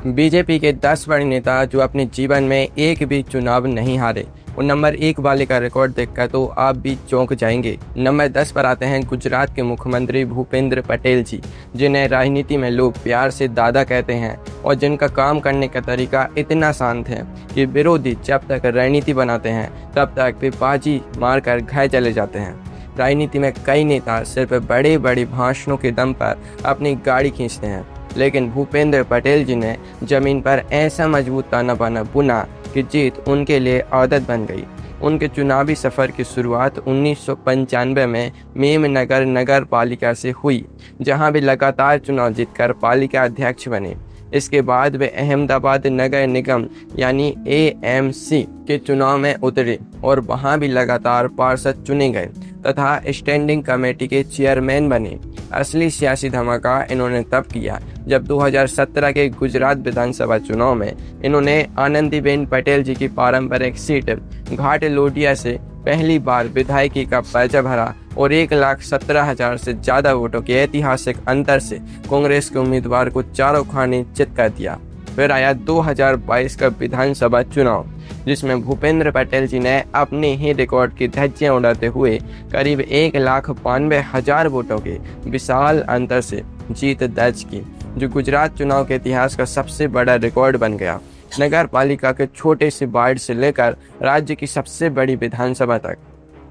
BJP के 10 बड़े नेता जो अपने जीवन में एक भी चुनाव नहीं हारे, और नंबर 1 वाले का रिकॉर्ड देखकर तो आप भी चौंक जाएंगे। नंबर 10 पर आते हैं गुजरात के मुख्यमंत्री भूपेंद्र पटेल जी, जिन्हें राजनीति में लोग प्यार से दादा कहते हैं और जिनका काम करने का तरीका इतना शांत है कि विरोधी जब तक रणनीति बनाते हैं तब तक वे बाजी मारकर घर चले जाते हैं। राजनीति में कई नेता सिर्फ बड़े बड़े भाषणों के दम पर अपनी गाड़ी खींचते हैं, लेकिन भूपेंद्र पटेल जी ने जमीन पर ऐसा मजबूत ताना बाना बुना कि जीत उनके लिए आदत बन गई। उनके चुनावी सफ़र की शुरुआत 1995 में मेमनगर नगर पालिका से हुई, जहां वे लगातार चुनाव जीतकर पालिका अध्यक्ष बने। इसके बाद वे अहमदाबाद नगर निगम यानी AMC के चुनाव में उतरे और वहां भी लगातार पार्षद चुने गए तथा स्टैंडिंग कमेटी के चेयरमैन बने। असली सियासी धमाका इन्होंने तब किया जब 2017 के गुजरात विधानसभा चुनाव में इन्होंने आनंदीबेन पटेल जी की पारंपरिक सीट घाट लोटिया से पहली बार विधायकी का पर्चा भरा और 1,17,000 से ज़्यादा वोटों के ऐतिहासिक अंतर से कांग्रेस के उम्मीदवार को चारों खाने चित कर दिया। फिर आया 2022 का विधानसभा चुनाव, जिसमें भूपेंद्र पटेल जी ने अपने ही रिकॉर्ड की धज्जियां उड़ाते हुए करीब 1,92,000 वोटों के विशाल अंतर से जीत दर्ज की, जो गुजरात चुनाव के इतिहास का सबसे बड़ा रिकॉर्ड बन गया। नगर पालिका के छोटे से वार्ड से लेकर राज्य की सबसे बड़ी विधानसभा तक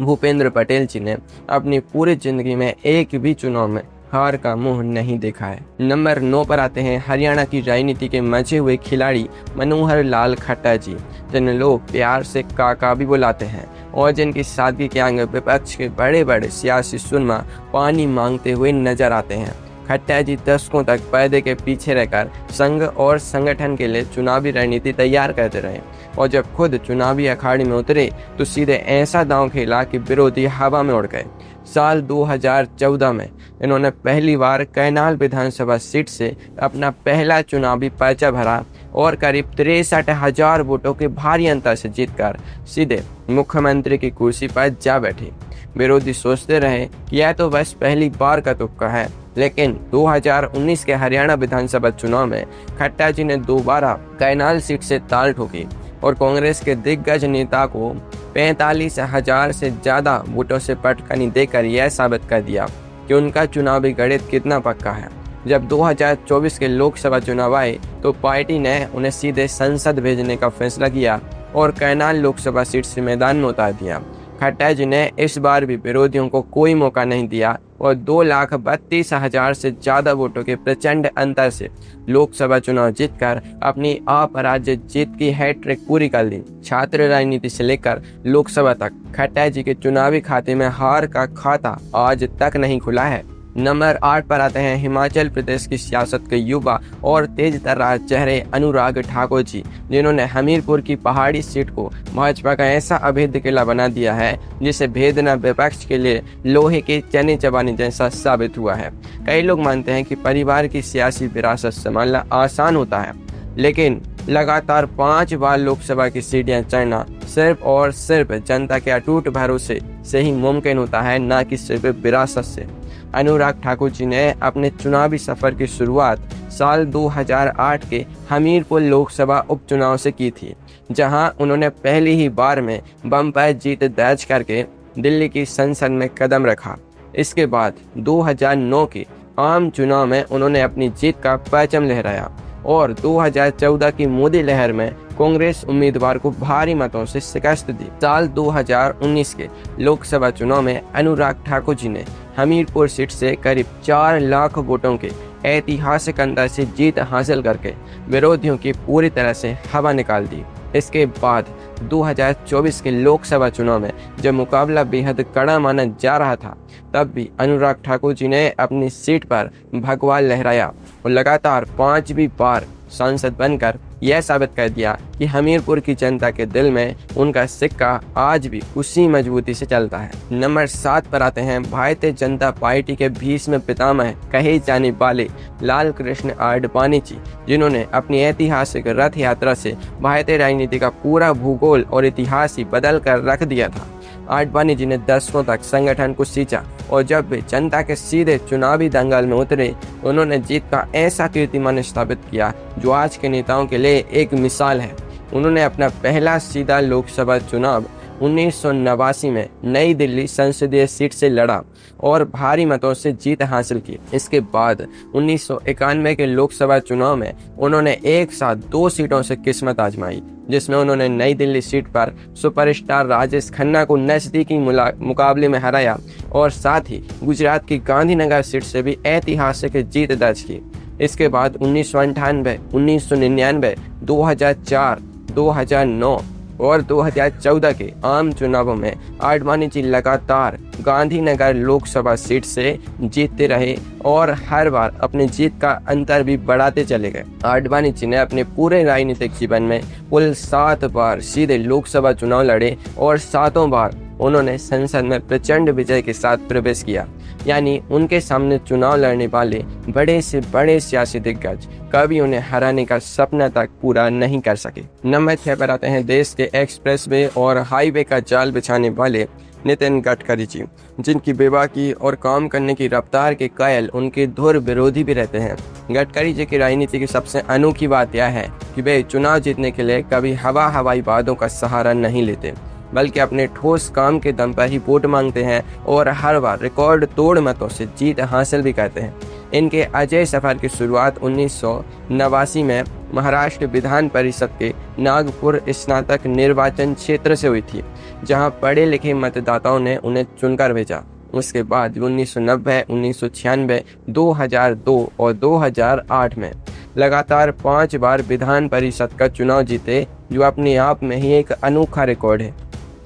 भूपेंद्र पटेल जी ने अपनी पूरी जिंदगी में एक भी चुनाव में हार का मुंह नहीं देखा है। नंबर 9 पर आते हैं हरियाणा की राजनीति के मचे हुए खिलाड़ी मनोहर लाल खट्टर जी, जिन्हें लोग प्यार से काका भी बुलाते हैं और जिनकी सादगी के आगे विपक्ष के बड़े बड़े सियासी सुरमा पानी मांगते हुए नजर आते हैं। खट्टर जी दशकों तक पर्दे के पीछे रहकर संघ और संगठन के लिए चुनावी रणनीति तैयार करते रहे और जब खुद चुनावी अखाड़े में उतरे तो सीधे ऐसा दांव खेला कि विरोधी हवा में उड़ गए। साल 2014 में इन्होंने पहली बार कैनाल विधानसभा सीट से अपना पहला चुनावी पर्चा भरा और करीब 63,000 वोटों के भारी अंतर से जीतकर सीधे मुख्यमंत्री की कुर्सी पर जा बैठे। विरोधी सोचते रहे कि यह तो बस पहली बार का तुक्का है, लेकिन 2019 के हरियाणा विधानसभा चुनाव में खट्टर जी ने दोबारा कैनाल सीट से ताल ठोकी और कांग्रेस के दिग्गज नेता को 45,000 से ज़्यादा वोटों से पटकनी देकर यह साबित कर दिया कि उनका चुनावी गणित कितना पक्का है। जब 2024 के लोकसभा चुनाव आए तो पार्टी ने उन्हें सीधे संसद भेजने का फैसला किया और कैनाल लोकसभा सीट से मैदान में उतार दिया। खट्टर जी ने इस बार भी विरोधियों को कोई मौका नहीं दिया और 2,32,000 से ज़्यादा वोटों के प्रचंड अंतर से लोकसभा चुनाव जीतकर अपनी अपराजित जीत की हैट्रिक पूरी कर ली। छात्र राजनीति से लेकर लोकसभा तक खट्टर जी के चुनावी खाते में हार का खाता आज तक नहीं खुला है। नंबर 8 पर आते हैं हिमाचल प्रदेश की सियासत के युवा और तेज तर्रार चेहरे अनुराग ठाकुर जी, जिन्होंने हमीरपुर की पहाड़ी सीट को भाजपा का ऐसा अभेद्य किला बना दिया है जिसे भेदना विपक्ष के लिए लोहे के चने चबाने जैसा साबित हुआ है। कई लोग मानते हैं कि परिवार की सियासी विरासत संभालना आसान होता है, लेकिन लगातार 5 बार लोकसभा की सीटें चढ़ना सिर्फ और सिर्फ जनता के अटूट भरोसे से ही मुमकिन होता है, न कि सिर्फ विरासत से। अनुराग ठाकुर जी ने अपने चुनावी सफर की शुरुआत साल 2008 के हमीरपुर लोकसभा उपचुनाव से की थी, जहां उन्होंने पहली ही बार में बम्पर जीत दर्ज करके दिल्ली की संसद में कदम रखा। इसके बाद 2009 के आम चुनाव में उन्होंने अपनी जीत का परचम लहराया और 2014 की मोदी लहर में कांग्रेस उम्मीदवार को भारी मतों से शिकस्त दी। साल 2019 के लोकसभा चुनाव में अनुराग ठाकुर जी ने हमीरपुर सीट से करीब 4 लाख वोटों के ऐतिहासिक अंतर से जीत हासिल करके विरोधियों की पूरी तरह से हवा निकाल दी। इसके बाद 2024 के लोकसभा चुनाव में जब मुकाबला बेहद कड़ा माना जा रहा था, तब भी अनुराग ठाकुर जी ने अपनी सीट पर भगवा लहराया और लगातार 5वीं बार सांसद बनकर यह साबित कर दिया कि हमीरपुर की जनता के दिल में उनका सिक्का आज भी उसी मजबूती से चलता है। नंबर 7 पर आते हैं भारतीय जनता पार्टी के भीष्म पितामह कहे जाने वाले लाल कृष्ण आडवाणी जी, जिन्होंने अपनी ऐतिहासिक रथ यात्रा से भारतीय राजनीति का पूरा भूगोल और इतिहास ही बदल कर रख दिया था। आडवाणी जी ने दशकों तक संगठन को सींचा और जब वे जनता के सीधे चुनावी दंगल में उतरे, उन्होंने जीत का ऐसा कीर्तिमान स्थापित किया जो आज के नेताओं के लिए एक मिसाल है। उन्होंने अपना पहला सीधा लोकसभा चुनाव 1989 में नई दिल्ली संसदीय सीट से लड़ा और भारी मतों से जीत हासिल की। इसके बाद 1991 के लोकसभा चुनाव में उन्होंने एक साथ 2 सीटों से किस्मत आजमाई, जिसमें उन्होंने नई दिल्ली सीट पर सुपरस्टार राजेश खन्ना को नजदीकी मुकाबले में हराया और साथ ही गुजरात की गांधीनगर सीट से भी ऐतिहासिक जीत दर्ज की। इसके बाद 1998, 1999, 2004, 2009 और 2014 के आम चुनावों में आडवाणी जी लगातार गांधीनगर लोकसभा सीट से जीतते रहे और हर बार अपनी जीत का अंतर भी बढ़ाते चले गए। आडवाणी जी ने अपने पूरे राजनीतिक जीवन में कुल 7 बार सीधे लोकसभा चुनाव लड़े और 7 बार उन्होंने संसद में प्रचंड विजय के साथ प्रवेश किया। यानी उनके सामने चुनाव लड़ने वाले बड़े से बड़े सियासी दिग्गज कभी उन्हें हराने का सपना तक पूरा नहीं कर सके। नंबर 6 पर आते हैं देश के एक्सप्रेसवे और हाईवे का जाल बिछाने वाले नितिन गडकरी जी, जिनकी बेबाकी और काम करने की रफ्तार के कायल उनके धुर विरोधी भी रहते हैं। गडकरी जी की राजनीति की सबसे अनोखी बात यह है कि वे चुनाव जीतने के लिए कभी हवाई वादों का सहारा नहीं लेते, बल्कि अपने ठोस काम के दम पर ही वोट मांगते हैं और हर बार रिकॉर्ड तोड़ मतों से जीत हासिल भी करते हैं। इनके अजय सफर की शुरुआत 1989 में महाराष्ट्र विधान परिषद के नागपुर स्नातक निर्वाचन क्षेत्र से हुई थी, जहां पढ़े लिखे मतदाताओं ने उन्हें चुनकर भेजा। उसके बाद 1990, 1996, 2002 और 2008 में लगातार 5 बार विधान परिषद का चुनाव जीते, जो अपने आप में ही एक अनोखा रिकॉर्ड है।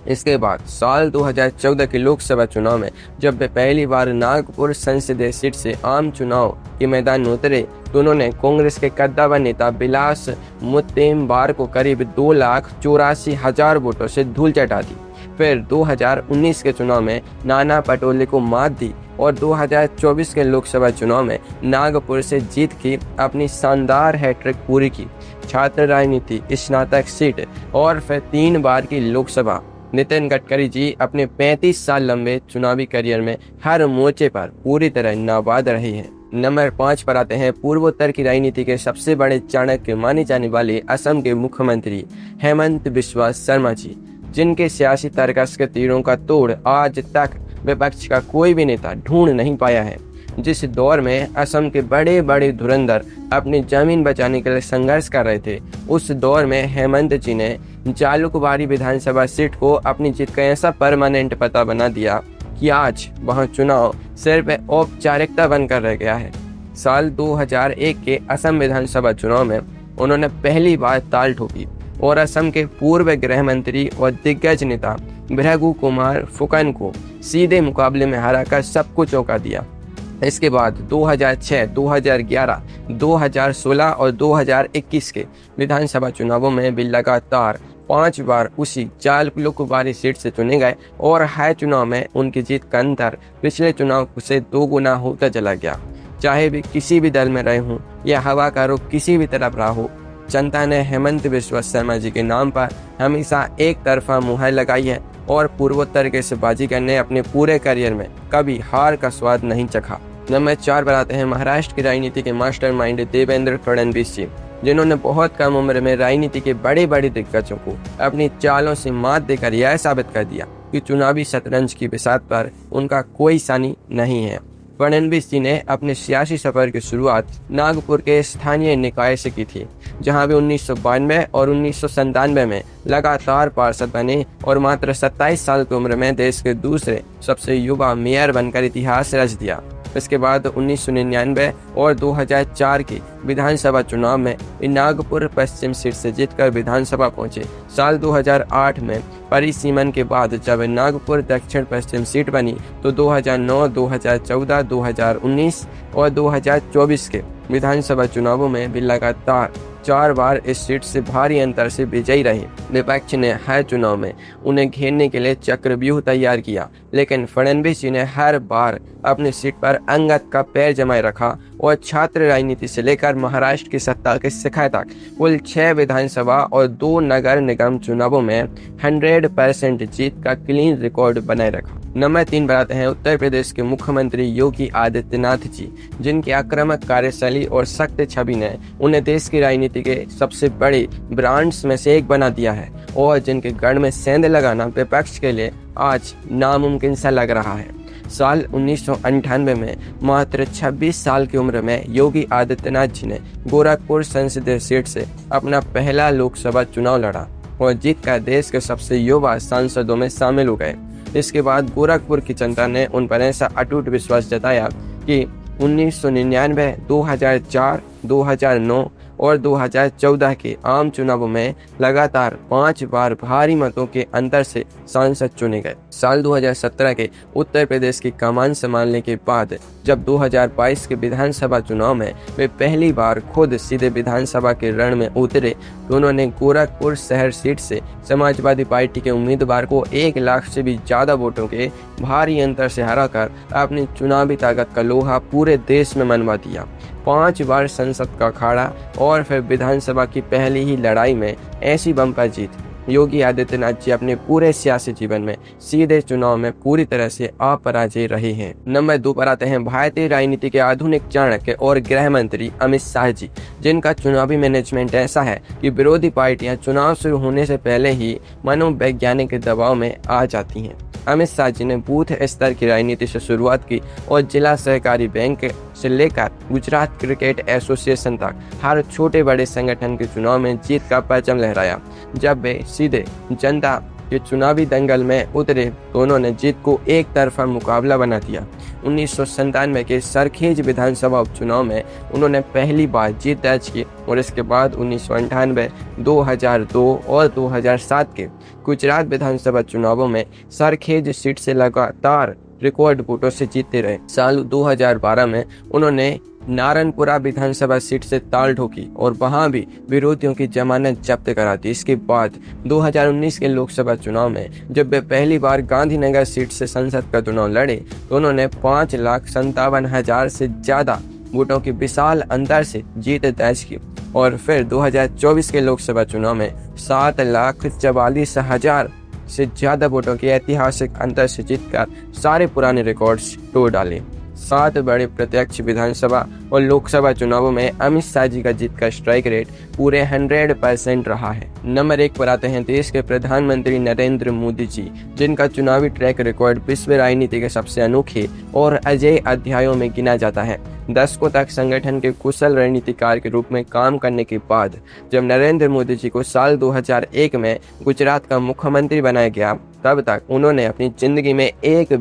इसके बाद साल 2014 के लोकसभा चुनाव में जब वे पहली बार नागपुर संसदीय सीट से आम चुनाव के मैदान में उतरे, तो उन्होंने कांग्रेस के कद्दावर नेता बिलास मुत्तेमवार को करीब 2,84,000 वोटों से धूल चटा दी। फिर 2019 के चुनाव में नाना पटोले को मात दी और 2024 के लोकसभा चुनाव में नागपुर से जीत की अपनी शानदार हैट्रिक पूरी की। छात्र राजनीति, स्नातक सीट और फिर 3 बार की लोकसभा। नितिन गडकरी जी अपने 35 साल लंबे चुनावी करियर में हर मोर्चे पर पूरी तरह नाबाद रहे हैं। नंबर 5 पर आते हैं पूर्वोत्तर की राजनीति के सबसे बड़े चाणक्य माने जाने वाले असम के मुख्यमंत्री हेमंत बिस्वा शर्मा जी, जिनके सियासी तर्कस के तीरों का तोड़ आज तक विपक्ष का कोई भी नेता ढूंढ नहीं पाया है। जिस दौर में असम के बड़े बड़े धुरंधर अपनी जमीन बचाने के लिए संघर्ष कर रहे थे, उस दौर में हेमंत जी ने जालुकबारी विधानसभा सीट को अपनी जीत का ऐसा परमानेंट पता बना दिया कि आज वहां चुनाव सिर्फ औपचारिकता बनकर रह गया है। साल 2001 के असम विधानसभा चुनाव में उन्होंने पहली बार ताल ठोकी और असम के पूर्व गृह मंत्री और दिग्गज नेता भृगु कुमार फुकन को सीधे मुकाबले में हराकर सबको चौंका दिया। इसके बाद 2006, 2011, 2016 और 2021 के विधानसभा चुनावों में भी लगातार 5 बार उसी जालुकबारी सीट से चुने गए और हर चुनाव में उनकी जीत का अंतर पिछले चुनाव से 2 गुना होता चला गया। चाहे भी किसी भी दल में रहे हों या हवा का रुख किसी भी तरफ रहा हो, जनता ने हेमंत बिस्वा शर्मा जी के नाम पर हमेशा एक तरफा मुहर लगाई है और पूर्वोत्तर के से बाजी करने अपने पूरे करियर में कभी हार का स्वाद नहीं चखा। नंबर 4 पर आते हैं महाराष्ट्र की राजनीति के मास्टरमाइंड देवेंद्र फडणवीस जी, जिन्होंने बहुत कम उम्र में राजनीति के बड़े बड़े दिग्गजों को अपनी चालों से मात देकर यह साबित कर दिया कि चुनावी शतरंज की बिसात पर उनका कोई सानी नहीं है। फडणवीस जी ने अपने सियासी सफर की शुरुआत नागपुर के स्थानीय निकाय से की थी, जहां वे 1992 और 1997 में लगातार पार्षद बने और मात्र 27 साल की उम्र में देश के दूसरे सबसे युवा मेयर बनकर इतिहास रच दिया। इसके बाद 1999 और 2004 के विधानसभा चुनाव में नागपुर पश्चिम सीट से जीतकर विधानसभा पहुंचे। साल 2008 में परिसीमन के बाद जब नागपुर दक्षिण पश्चिम सीट बनी, तो 2009, 2014, 2019 और 2024 के विधानसभा चुनावों में भी लगातार 4 बार इस सीट से भारी अंतर से विजयी रहे। विपक्ष ने हर चुनाव में उन्हें घेरने के लिए चक्रव्यूह तैयार किया, लेकिन फडणवीस जी ने हर बार अपनी सीट पर अंगद का पैर जमाए रखा और छात्र राजनीति से लेकर महाराष्ट्र की सत्ता के शिखर तक कुल 6 विधानसभा और 2 नगर निगम चुनावों में 100% जीत का क्लीन रिकॉर्ड बनाए रखा। नंबर 3 पर आते हैं उत्तर प्रदेश के मुख्यमंत्री योगी आदित्यनाथ जी, जिनकी आक्रामक कार्यशैली और सख्त छवि ने उन्हें देश की राजनीति के सबसे बड़े ब्रांड्स में से एक बना दिया है और जिनके गढ़ में सेंध लगाना विपक्ष के लिए आज नामुमकिन सा लग रहा है। साल 1998 में मात्र 26 साल की उम्र में योगी आदित्यनाथ जी ने गोरखपुर संसदीय सीट से अपना पहला लोकसभा चुनाव लड़ा और जीतकर देश के सबसे युवा सांसदों में शामिल हो गए। इसके बाद गोरखपुर की जनता ने उन पर ऐसा अटूट विश्वास जताया कि 1999, 2004, 2009 और 2014 के आम चुनावों में लगातार 5 बार भारी मतों के अंतर से सांसद चुने गए। साल 2017 के उत्तर प्रदेश की कमान संभालने के बाद जब 2022 के विधानसभा चुनाव में वे पहली बार खुद सीधे विधानसभा के रण में उतरे तो उन्होंने गोरखपुर शहर सीट से समाजवादी पार्टी के उम्मीदवार को 1 लाख से भी ज्यादा वोटों के भारी अंतर से हराकर अपनी चुनावी ताकत का लोहा पूरे देश में मनवा दिया। 5 बार संसद का अखाड़ा और फिर विधानसभा की पहली ही लड़ाई में ऐसी बम्पर जीत। योगी आदित्यनाथ जी अपने पूरे सियासी जीवन में सीधे चुनाव में पूरी तरह से अपराजय रहे हैं। नंबर 2 पर आते हैं भारतीय राजनीति के आधुनिक चाणक्य और गृह मंत्री अमित शाह जी, जिनका चुनावी मैनेजमेंट ऐसा है कि विरोधी पार्टियां चुनाव शुरू होने से पहले ही मनोवैज्ञानिक के दबाव में आ जाती हैं। अमित शाह जी ने बूथ स्तर की राजनीति से शुरुआत की और जिला सहकारी बैंक से लेकर गुजरात क्रिकेट एसोसिएशन तक हर छोटे बड़े संगठन के चुनाव में जीत का परचम लहराया। जब वे सीधे जनता के चुनावी दंगल में उतरे तो उन्होंने जीत को एक तरफा मुकाबला बना दिया। 1997 के सरखेज विधानसभा उपचुनाव में उन्होंने पहली बार जीत दर्ज की और इसके बाद 1998, 2002 और 2007 के गुजरात विधानसभा चुनावों में सरखेज सीट से लगातार रिकॉर्ड वोटों से जीतते रहे। साल 2012 में उन्होंने नारायणपुरा विधानसभा सीट से ताल ठोकी और वहां भी विरोधियों की जमानत जब्त करा दी। इसके बाद 2019 के लोकसभा चुनाव में जब वे पहली बार गांधीनगर सीट से संसद का चुनाव लड़े तो उन्होंने 5,57,000 से ज्यादा वोटों की विशाल अंतर से जीत दर्ज की और फिर 2024 के लोकसभा चुनाव में 7,44,000 से ज्यादा वोटों के ऐतिहासिक अंतर से जीतकर सारे पुराने रिकॉर्ड्स तोड़ डाले। 7 बड़े प्रत्यक्ष विधानसभा और लोकसभा चुनावों में अमित शाह जी का जीत का स्ट्राइक रेट पूरे 100% रहा है। नंबर 1 पर आते हैं देश के प्रधानमंत्री नरेंद्र मोदी जी, जिनका चुनावी ट्रैक रिकॉर्ड विश्व राजनीति के सबसे अनोखे और अजेय अध्यायों में गिना जाता है। दशकों तक संगठन के कुशल रणनीतिकार के रूप में काम करने के बाद जब नरेंद्र मोदी जी को साल 2001 में गुजरात का मुख्यमंत्री बनाया गया, तब तक उन्होंने अपनी जिंदगी में एक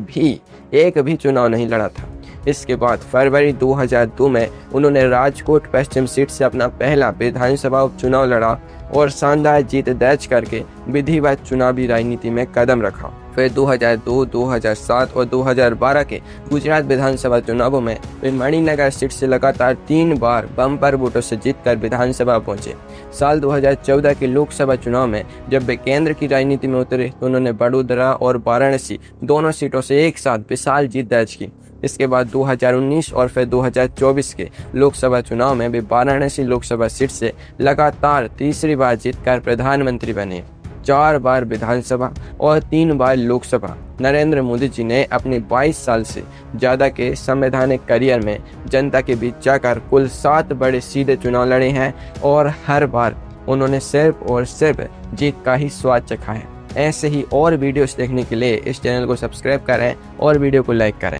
भी चुनाव नहीं लड़ा था। इसके बाद फरवरी 2002 में उन्होंने राजकोट पश्चिम सीट से अपना पहला विधानसभा उपचुनाव लड़ा और शानदार जीत दर्ज करके विधिवत चुनावी राजनीति में कदम रखा। फिर 2002, 2007 और 2012 के गुजरात विधानसभा चुनावों में वे मणिनगर सीट से लगातार 3 बार बम्पर वोटों से जीतकर विधानसभा पहुंचे। साल 2014 के लोकसभा चुनाव में जब वे केंद्र की राजनीति में उतरे तो उन्होंने बड़ोदरा और वाराणसी दोनों सीटों से एक साथ विशाल जीत दर्ज की। इसके बाद 2019 और फिर 2024 के लोकसभा चुनाव में वे वाराणसी लोकसभा सीट से लगातार तीसरी बार जीतकर प्रधानमंत्री बने। 4 बार विधानसभा और 3 बार लोकसभा नरेंद्र मोदी जी ने अपने 22 साल से ज़्यादा के संवैधानिक करियर में जनता के बीच जाकर कुल 7 बड़े सीधे चुनाव लड़े हैं और हर बार उन्होंने सिर्फ और सिर्फ जीत का ही स्वाद चखा है। ऐसे ही और वीडियोस देखने के लिए इस चैनल को सब्सक्राइब करें और वीडियो को लाइक करें।